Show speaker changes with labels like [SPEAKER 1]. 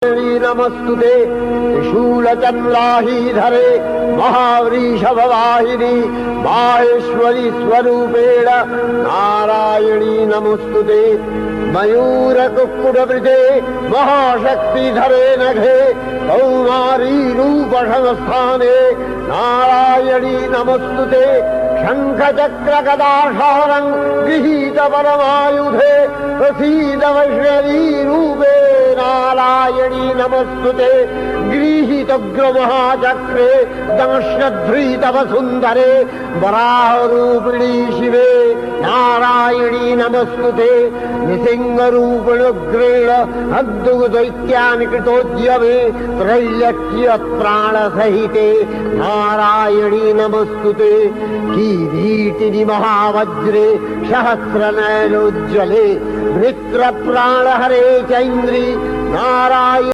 [SPEAKER 1] नमस्तुते त्रिशूलचन्द्राहीधरे महावृषभवाहिनी माहेश्वरी स्वरूपेण नारायणी नमस्तुते मयूरकुक्कुटवृते महाशक्तिधरे नघे कौमारी रूपसंस्थाने नारायणी नमस्तुते शङ्खचक्रगदाशारं गृहीत परमायुधे प्रसीद वैष्णवी रूपे नारायणी नमस्तुते गृहीतोग्रमहाचक्रे दंश्यध्रीतवसुन्दरे वराहरूपिणी शिवे नारायणी नमस्तुते निसिंहरूपिणुग्रेण अद्भुतदैत्यानि कृतोद्यमे त्रैलक्ष्यप्राणसहिते नारायणी नमस्तुते किरीटिनि महावज्रे सहस्रनयनोज्ज्वले वृत्रप्राणहरे चैन्द्री नारायण